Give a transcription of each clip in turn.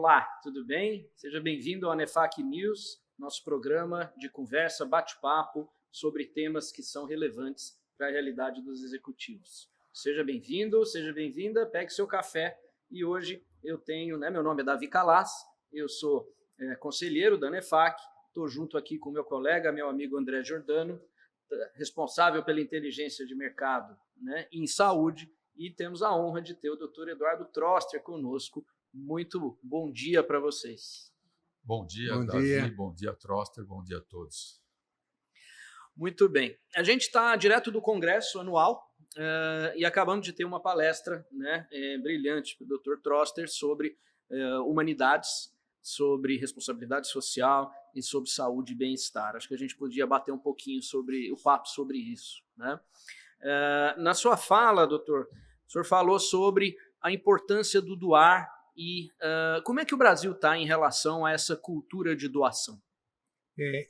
Olá, tudo bem? Seja bem-vindo ao ANEFAC News, nosso programa de conversa, bate-papo sobre temas que são relevantes para a realidade dos executivos. Seja bem-vindo, seja bem-vinda, pegue seu café e hoje eu tenho, meu nome é Davi Calas, eu sou conselheiro da ANEFAC, estou junto aqui com meu colega, meu amigo André Giordano, responsável pela inteligência de mercado em saúde, e temos a honra de ter o Dr. Eduardo Troster conosco. Muito bom dia para vocês. Bom dia, Davi, bom dia, Troster, bom dia a todos. Muito bem. A gente está direto do Congresso Anual e acabamos de ter uma palestra brilhante do Dr. Troster sobre humanidades, sobre responsabilidade social e sobre saúde e bem-estar. Acho que a gente podia bater um pouquinho sobre o papo sobre isso. Na sua fala, doutor, o senhor falou sobre a importância do doar e como é que o Brasil está em relação a essa cultura de doação?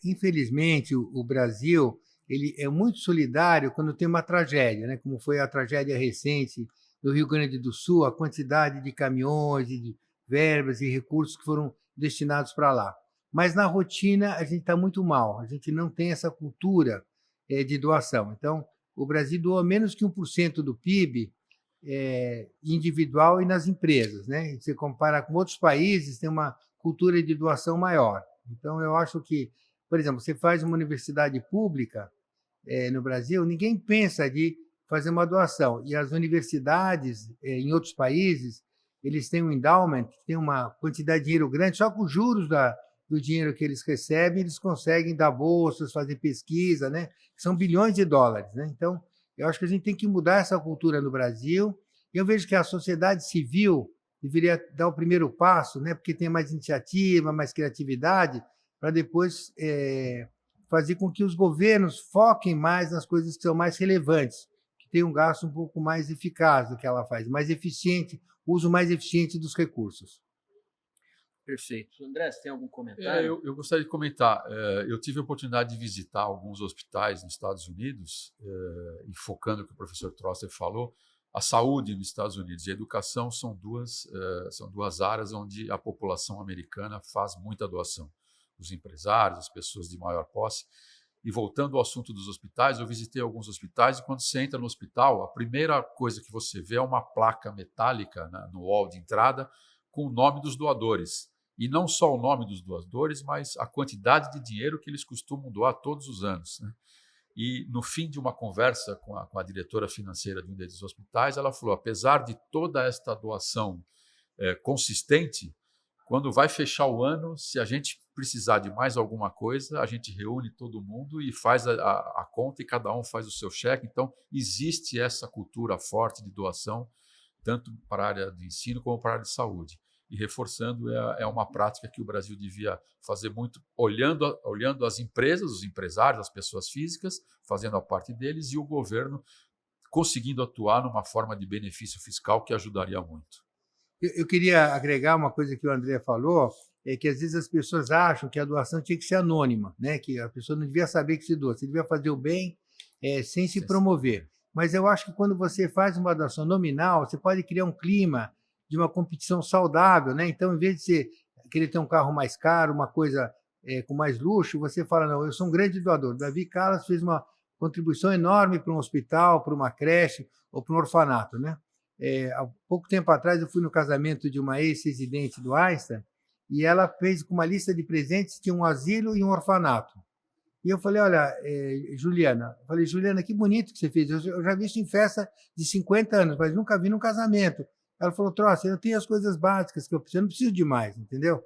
Infelizmente, o Brasil ele é muito solidário quando tem uma tragédia, como foi a tragédia recente no Rio Grande do Sul, a quantidade de caminhões e de verbas e recursos que foram destinados para lá. Mas na rotina a gente está muito mal, a gente não tem essa cultura de doação. Então, o Brasil doa menos que 1% do PIB individual e nas empresas. Se você compara com outros países, tem uma cultura de doação maior. Então, eu acho que, por exemplo, você faz uma universidade pública no Brasil, ninguém pensa de fazer uma doação. E as universidades, em outros países, eles têm um endowment, têm uma quantidade de dinheiro grande, só com os juros do dinheiro que eles recebem, eles conseguem dar bolsas, fazer pesquisa, São bilhões de dólares. Então, eu acho que a gente tem que mudar essa cultura no Brasil. Eu vejo que a sociedade civil deveria dar o primeiro passo, porque tem mais iniciativa, mais criatividade, para depois fazer com que os governos foquem mais nas coisas que são mais relevantes, que tenham um gasto um pouco mais eficaz do que ela faz, mais eficiente, uso mais eficiente dos recursos. Perfeito. André, você tem algum comentário? Eu gostaria de comentar. Eu tive a oportunidade de visitar alguns hospitais nos Estados Unidos, e focando no que o professor Troster falou, a saúde nos Estados Unidos e a educação são duas áreas onde a população americana faz muita doação. Os empresários, as pessoas de maior posse. E voltando ao assunto dos hospitais, eu visitei alguns hospitais e quando você entra no hospital, a primeira coisa que você vê é uma placa metálica no hall de entrada com o nome dos doadores. E não só o nome dos doadores, mas a quantidade de dinheiro que eles costumam doar todos os anos. E no fim de uma conversa com a diretora financeira de um desses hospitais, ela falou, apesar de toda esta doação consistente, quando vai fechar o ano, se a gente precisar de mais alguma coisa, a gente reúne todo mundo e faz a conta e cada um faz o seu cheque. Então, existe essa cultura forte de doação, tanto para a área de ensino como para a área de saúde. E reforçando, é uma prática que o Brasil devia fazer muito, olhando as empresas, os empresários, as pessoas físicas, fazendo a parte deles, e o governo conseguindo atuar numa forma de benefício fiscal que ajudaria muito. Eu queria agregar uma coisa que o André falou, que às vezes as pessoas acham que a doação tinha que ser anônima, que a pessoa não devia saber que se doa, você devia fazer o bem sem se promover. Mas eu acho que quando você faz uma doação nominal, você pode criar um clima de uma competição saudável, Então, em vez de você querer ter um carro mais caro, uma coisa com mais luxo, você fala, não, eu sou um grande doador. Davi Calas fez uma contribuição enorme para um hospital, para uma creche ou para um orfanato, há pouco tempo atrás eu fui no casamento de uma ex-residente do Einstein e ela fez com uma lista de presentes, tinha um asilo e um orfanato. E eu falei, olha, Juliana, que bonito que você fez, eu já vi isso em festa de 50 anos, mas nunca vi num casamento. Ela falou, Troça, eu tenho as coisas básicas que eu preciso, não preciso de mais, entendeu?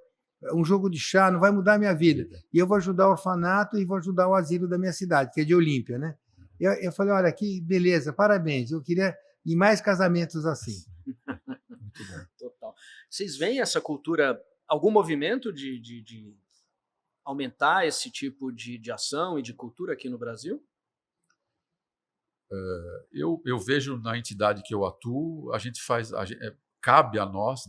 Um jogo de chá não vai mudar a minha vida. E eu vou ajudar o orfanato e vou ajudar o asilo da minha cidade, que é de Olímpia, Eu falei, olha, que beleza, parabéns, eu queria ir mais casamentos assim. Muito bom. Total. Vocês veem essa cultura, algum movimento de aumentar esse tipo de ação e de cultura aqui no Brasil? Eu vejo na entidade que eu atuo, cabe a nós,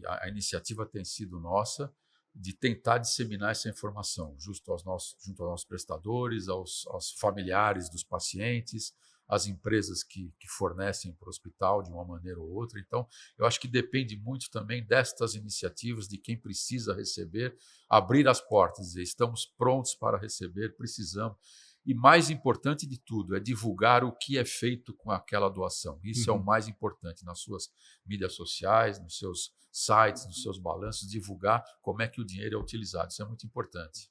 a iniciativa tem sido nossa, de tentar disseminar essa informação junto aos nossos prestadores, aos familiares dos pacientes, as empresas que fornecem para o hospital de uma maneira ou outra. Então, eu acho que depende muito também destas iniciativas, de quem precisa receber, abrir as portas, dizer, estamos prontos para receber, precisamos. E mais importante de tudo é divulgar o que é feito com aquela doação. Isso é o mais importante nas suas mídias sociais, nos seus sites, nos seus balanços, divulgar como é que o dinheiro é utilizado. Isso é muito importante.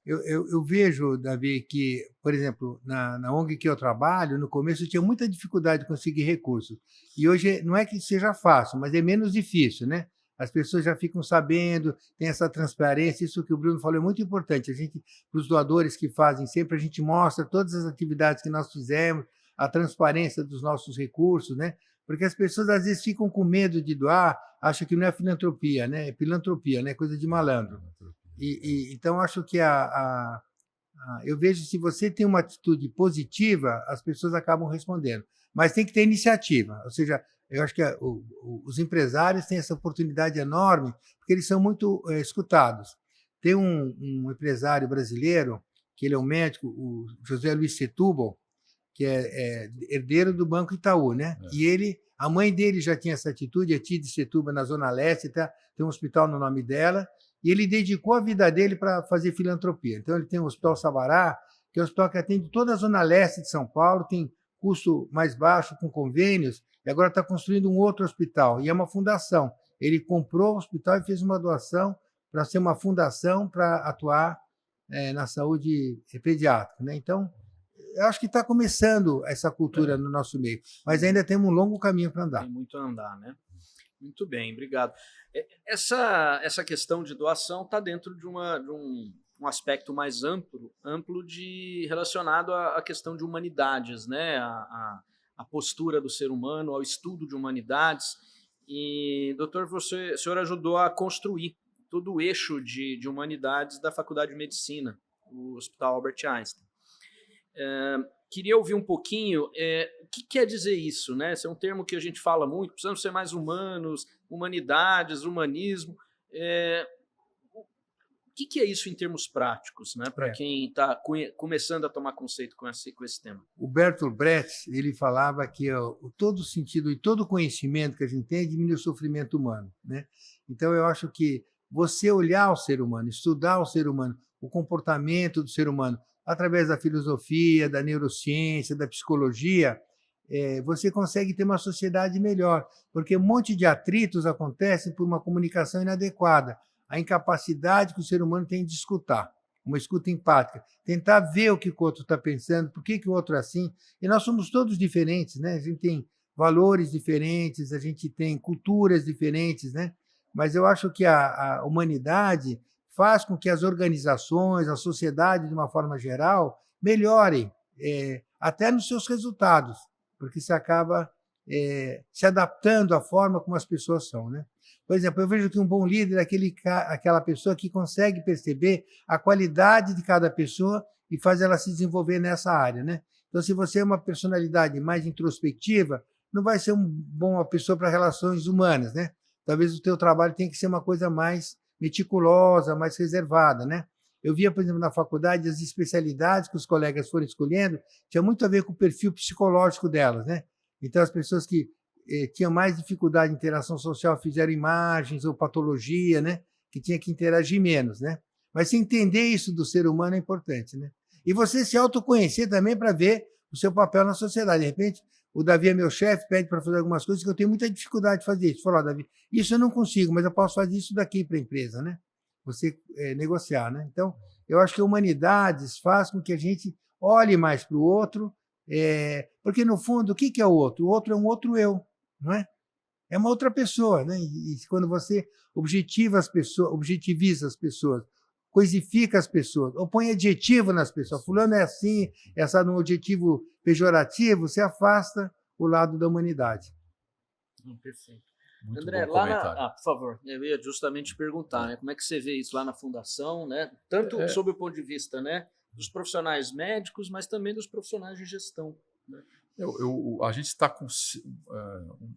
Eu vejo, Davi, que, por exemplo, na ONG que eu trabalho, no começo eu tinha muita dificuldade de conseguir recursos. E hoje não é que seja fácil, mas é menos difícil, né? As pessoas já ficam sabendo, tem essa transparência, isso que o Bruno falou é muito importante. Para os doadores que fazem sempre, a gente mostra todas as atividades que nós fizemos, a transparência dos nossos recursos, né? Porque as pessoas às vezes ficam com medo de doar, acham que não é filantropia, né? É filantropia, né? Coisa de malandro. Então, acho que eu vejo, se você tem uma atitude positiva, as pessoas acabam respondendo. Mas tem que ter iniciativa. Ou seja, eu acho que os empresários têm essa oportunidade enorme, porque eles são muito escutados. Tem um empresário brasileiro, que ele é um médico, o José Luiz Setúbal, que é herdeiro do Banco Itaú, né? E a mãe dele já tinha essa atitude, a Tide Setúbal, na Zona Leste, tá? Tem um hospital no nome dela, e ele dedicou a vida dele para fazer filantropia. Então, ele tem o Hospital Sabará, que é um hospital que atende toda a Zona Leste de São Paulo, tem custo mais baixo, com convênios, e agora está construindo um outro hospital, e é uma fundação. Ele comprou o hospital e fez uma doação para ser uma fundação para atuar na saúde pediátrica, né? Então, eu acho que está começando essa cultura no nosso meio, mas ainda temos um longo caminho para andar. Tem muito a andar, né? Muito bem, obrigado. Essa questão de doação está dentro de um aspecto mais amplo relacionado à questão de humanidades, né? A postura do ser humano, ao estudo de humanidades. E, doutor, o senhor ajudou a construir todo o eixo de humanidades da Faculdade de Medicina, o Hospital Albert Einstein. Queria ouvir um pouquinho o que quer dizer isso, né? Esse é um termo que a gente fala muito, precisamos ser mais humanos, humanidades, humanismo. O que é isso em termos práticos, né? Para quem está começando a tomar conceito com esse tema? O Bertolt Brecht, ele falava que todo sentido e todo conhecimento que a gente tem diminui o sofrimento humano, né? Então, eu acho que você olhar o ser humano, estudar o ser humano, o comportamento do ser humano, através da filosofia, da neurociência, da psicologia, você consegue ter uma sociedade melhor, porque um monte de atritos acontecem por uma comunicação inadequada, a incapacidade que o ser humano tem de escutar, uma escuta empática, tentar ver o que o outro está pensando, por que o outro é assim, e nós somos todos diferentes, né? A gente tem valores diferentes, a gente tem culturas diferentes, né? Mas eu acho que a humanidade faz com que as organizações, a sociedade, de uma forma geral, melhorem, até nos seus resultados, porque se acaba se adaptando à forma como as pessoas são, né? Por exemplo, eu vejo que um bom líder é aquela pessoa que consegue perceber a qualidade de cada pessoa e faz ela se desenvolver nessa área, né? Então, se você é uma personalidade mais introspectiva, não vai ser uma boa pessoa para relações humanas, né? Talvez o teu trabalho tenha que ser uma coisa mais meticulosa, mais reservada, né? Eu via, por exemplo, na faculdade, as especialidades que os colegas foram escolhendo tinha muito a ver com o perfil psicológico delas, né? Então, as pessoas que tinham mais dificuldade de interação social fizeram imagens ou patologia, né? Que tinha que interagir menos, né? Mas se entender isso do ser humano é importante, né? E você se autoconhecer também para ver o seu papel na sociedade. De repente, o Davi é meu chefe, pede para fazer algumas coisas que eu tenho muita dificuldade de fazer isso. Falou, Davi, isso eu não consigo, mas eu posso fazer isso daqui para a empresa, né? Você negociar, né? Então, eu acho que a humanidades faz com que a gente olhe mais para o outro, porque, no fundo, o que é o outro? O outro é um outro eu, não é? É uma outra pessoa, né? E quando você objetiviza as pessoas, coisifica as pessoas, ou põe adjetivo nas pessoas, fulano é assim, essa no adjetivo pejorativo, você afasta o lado da humanidade. Perfeito. Muito André, bom lá por favor, eu ia justamente perguntar, né, como é que você vê isso lá na fundação, né? Tanto sob o ponto de vista, né, dos profissionais médicos, mas também dos profissionais de gestão, né? A gente está com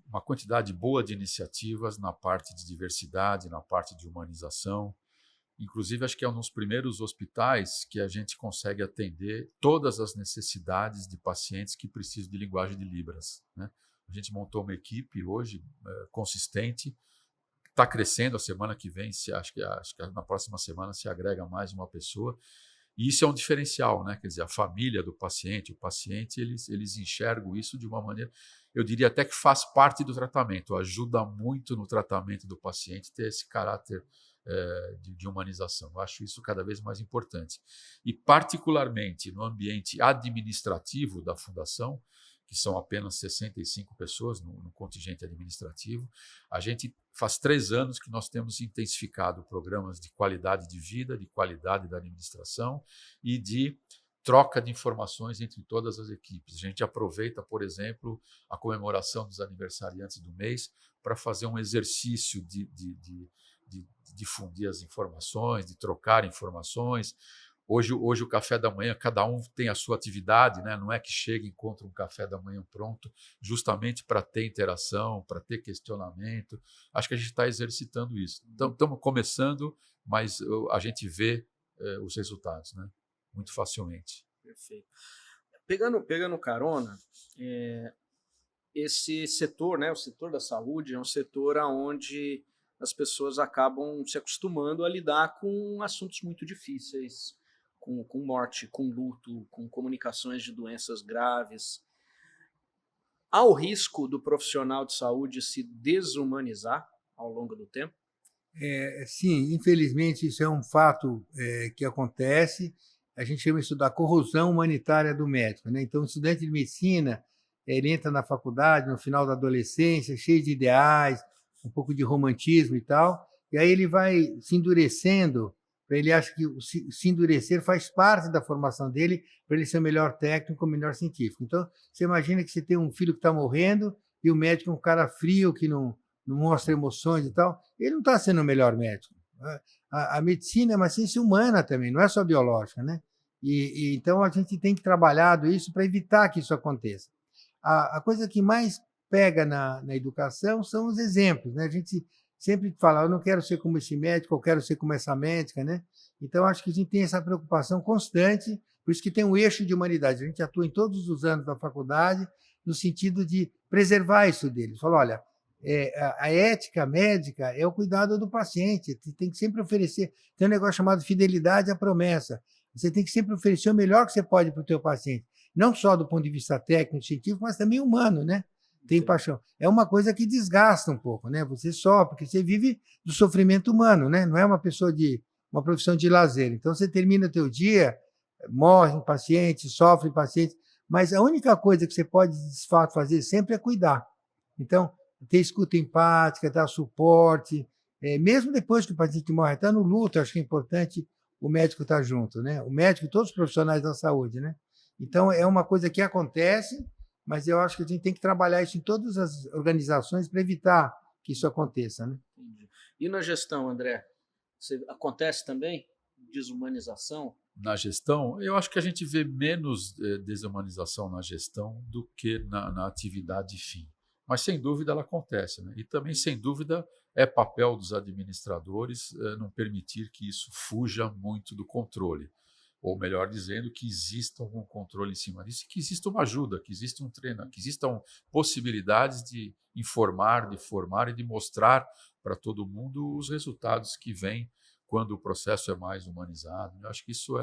uma quantidade boa de iniciativas na parte de diversidade, na parte de humanização, Inclusive, acho que é um dos primeiros hospitais que a gente consegue atender todas as necessidades de pacientes que precisam de linguagem de Libras, né? A gente montou uma equipe hoje consistente, está crescendo. A semana que vem, acho que na próxima semana se agrega mais uma pessoa. E isso é um diferencial, né? Quer dizer, a família do paciente, o paciente, eles enxergam isso de uma maneira, eu diria até que faz parte do tratamento, ajuda muito no tratamento do paciente ter esse caráter de humanização. Eu acho isso cada vez mais importante. E, particularmente, no ambiente administrativo da Fundação, que são apenas 65 pessoas no contingente administrativo, a gente faz 3 anos que nós temos intensificado programas de qualidade de vida, de qualidade da administração e de troca de informações entre todas as equipes. A gente aproveita, por exemplo, a comemoração dos aniversariantes do mês para fazer um exercício de difundir as informações, de trocar informações. Hoje o café da manhã, cada um tem a sua atividade, né? Não é que chega e encontra um café da manhã pronto, justamente para ter interação, para ter questionamento. Acho que a gente está exercitando isso. Então, estamos começando, mas a gente vê os resultados, né? Muito facilmente. Perfeito. Pegando carona, esse setor, né, o setor da saúde, é um setor onde as pessoas acabam se acostumando a lidar com assuntos muito difíceis, com morte, com luto, com comunicações de doenças graves. Há o risco do profissional de saúde se desumanizar ao longo do tempo? Sim, infelizmente isso é um fato que acontece. A gente chama isso da corrosão humanitária do médico, né? Então, o estudante de medicina, ele entra na faculdade no final da adolescência, cheio de ideais, um pouco de romantismo e tal, e aí ele vai se endurecendo. Ele acha que se endurecer faz parte da formação dele para ele ser o melhor técnico, o melhor científico. Então, você imagina que você tem um filho que está morrendo e o médico é um cara frio, que não mostra emoções e tal. Ele não está sendo o melhor médico. A medicina é uma ciência humana também, não é só biológica, né? Então, a gente tem que trabalhar isso para evitar que isso aconteça. A coisa que mais pega na educação são os exemplos, né? A gente sempre fala, eu não quero ser como esse médico, eu quero ser como essa médica, né? Então, acho que a gente tem essa preocupação constante, por isso que tem um eixo de humanidade. A gente atua em todos os anos da faculdade no sentido de preservar isso deles. Fala, olha, a ética médica é o cuidado do paciente, você tem que sempre oferecer, tem um negócio chamado fidelidade à promessa. Você tem que sempre oferecer o melhor que você pode para o teu paciente, não só do ponto de vista técnico, científico, mas também humano, né? Tem paixão. É uma coisa que desgasta um pouco, né? Você sofre, porque você vive do sofrimento humano, né? Não é uma profissão de lazer. Então, você termina o teu dia, morre um paciente, sofre um paciente, mas a única coisa que você pode, de fato, fazer sempre é cuidar. Então, ter escuta empática, dar suporte, mesmo depois que o paciente morre, está no luto, acho que é importante o médico estar junto, né? O médico e todos os profissionais da saúde, né? Então, é uma coisa que acontece, mas eu acho que a gente tem que trabalhar isso em todas as organizações para evitar que isso aconteça, né? Entendi. E na gestão, André, acontece também desumanização? Na gestão, eu acho que a gente vê menos desumanização na gestão do que na atividade fim. Mas, sem dúvida, ela acontece, né? E também, sem dúvida, é papel dos administradores não permitir que isso fuja muito do controle. Ou, melhor dizendo, que exista algum controle em cima disso, que exista uma ajuda, que exista um treino, que existam possibilidades de informar, de formar e de mostrar para todo mundo os resultados que vêm quando o processo é mais humanizado. Eu acho que isso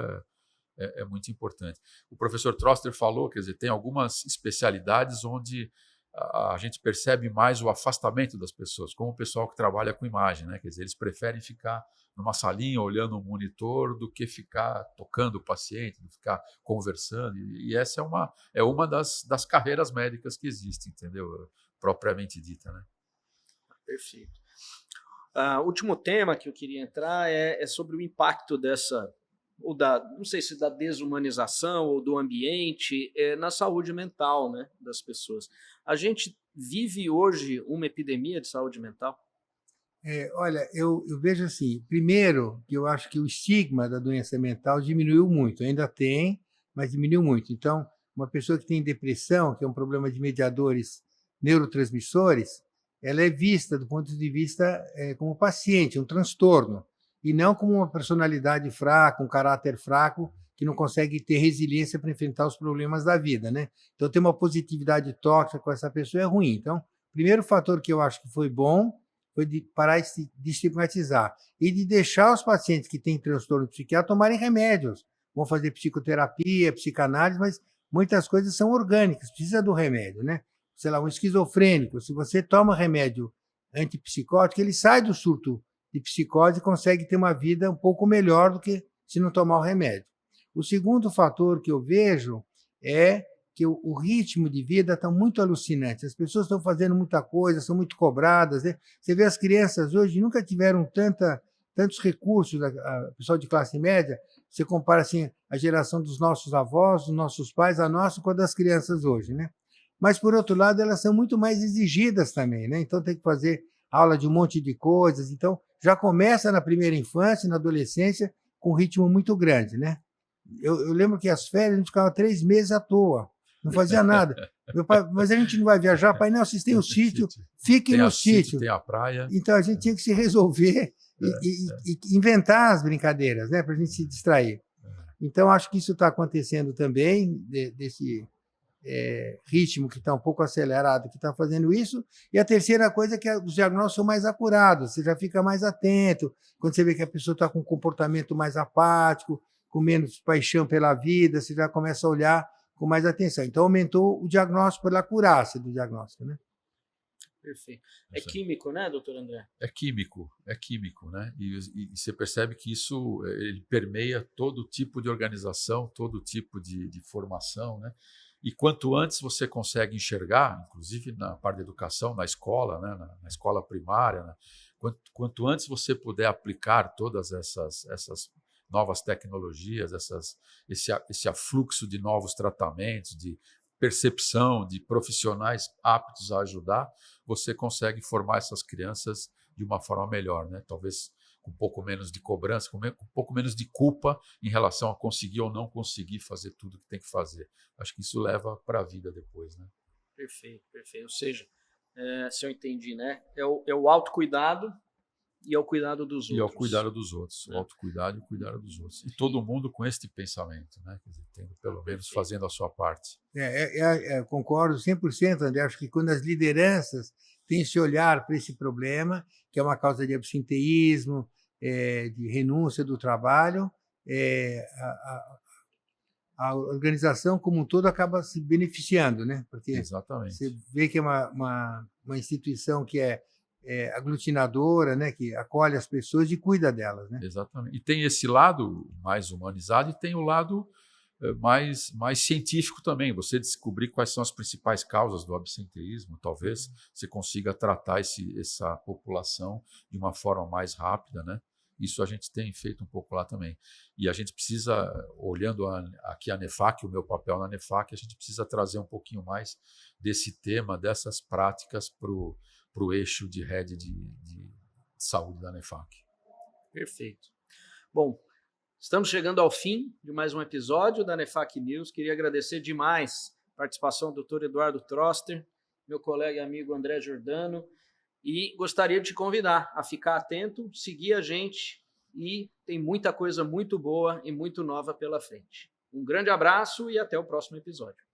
é muito importante. O professor Troster falou, quer dizer, tem algumas especialidades onde a gente percebe mais o afastamento das pessoas, como o pessoal que trabalha com imagem, né? Quer dizer, eles preferem ficar numa salinha olhando um monitor do que ficar tocando o paciente, do ficar conversando. E essa é uma das carreiras médicas que existem, entendeu? Propriamente dita, né? Perfeito. O último tema que eu queria entrar é sobre o impacto dessa, não sei se da desumanização ou do ambiente na saúde mental, né, das pessoas. A gente vive hoje uma epidemia de saúde mental? Olha, eu vejo assim, primeiro, que eu acho que o estigma da doença mental diminuiu muito, ainda tem, mas diminuiu muito. Então, uma pessoa que tem depressão, que é um problema de mediadores neurotransmissores, ela é vista do ponto de vista como paciente, um transtorno. e não como uma personalidade fraca, um caráter fraco, que não consegue ter resiliência para enfrentar os problemas da vida, né? Então, ter uma positividade tóxica com essa pessoa é ruim. Então, o primeiro fator que eu acho que foi bom foi de parar de estigmatizar e de deixar os pacientes que têm transtorno psiquiátrico tomarem remédios. Vão fazer psicoterapia, psicanálise, mas muitas coisas são orgânicas, precisa do remédio, né? Sei lá, um esquizofrênico, se você toma remédio antipsicótico, ele sai do surto de psicose e consegue ter uma vida um pouco melhor do que se não tomar o remédio. O segundo fator que eu vejo é que o ritmo de vida está muito alucinante. As pessoas estão fazendo muita coisa, são muito cobradas, né? Você vê as crianças hoje, nunca tiveram tantos recursos, a pessoal de classe média. Você compara assim, a geração dos nossos avós, dos nossos pais, a nossa com a das crianças hoje, né? Mas, por outro lado, elas são muito mais exigidas também, né? Então, tem que fazer aula de um monte de coisas. Então, já começa na primeira infância, na adolescência, com um ritmo muito grande, né? Eu lembro que as férias a gente ficava 3 meses à toa, não fazia nada. Meu pai, mas a gente não vai viajar, pai? Não, vocês têm o sítio, fiquem no sítio. Tem a praia. Então, a gente tinha que se resolver e inventar as brincadeiras, né? Para a gente se distrair. Então, acho que isso está acontecendo também, desse ritmo que está um pouco acelerado, que está fazendo isso. E a terceira coisa é que os diagnósticos são mais acurados, você já fica mais atento, quando você vê que a pessoa está com um comportamento mais apático, com menos paixão pela vida, você já começa a olhar com mais atenção. Então, aumentou o diagnóstico pela acurácia do diagnóstico, né? Perfeito. É químico, né, doutor André? É químico, né? E você percebe que isso ele permeia todo tipo de organização, todo tipo de formação, né? E quanto antes você consegue enxergar, inclusive na parte da educação, na escola, né? Na escola primária, né? Quanto antes você puder aplicar todas essas novas tecnologias, esse afluxo de novos tratamentos, de percepção de profissionais aptos a ajudar, você consegue formar essas crianças de uma forma melhor, né? Talvez com um pouco menos de cobrança, com um pouco menos de culpa em relação a conseguir ou não conseguir fazer tudo que tem que fazer. Acho que isso leva para a vida depois, né? Perfeito, perfeito. Ou seja, se eu entendi, né? É o autocuidado e é o cuidado dos outros. E é o cuidado dos outros, o autocuidado e o cuidado dos outros. E todo mundo com este pensamento, né? Quer dizer, tendo pelo menos fazendo a sua parte. Concordo 100%, André. Acho que quando as lideranças têm esse olhar para esse problema, que é uma causa de absenteísmo, de renúncia do trabalho, a organização como um todo acaba se beneficiando, né? Porque exatamente. Você vê que é uma instituição que é aglutinadora, né? Que acolhe as pessoas e cuida delas, né? Exatamente. E tem esse lado mais humanizado e tem o lado mais científico também. Você descobrir quais são as principais causas do absenteísmo, talvez você consiga tratar essa população de uma forma mais rápida, né? Isso a gente tem feito um pouco lá também. E a gente precisa, olhando aqui a NEFAC, o meu papel na NEFAC, a gente precisa trazer um pouquinho mais desse tema, dessas práticas para o eixo de rede de saúde da NEFAC. Perfeito. Bom, estamos chegando ao fim de mais um episódio da NEFAC News. Queria agradecer demais a participação do Dr. Eduardo Troster, meu colega e amigo André Giordano, e gostaria de te convidar a ficar atento, seguir a gente, e tem muita coisa muito boa e muito nova pela frente. Um grande abraço e até o próximo episódio.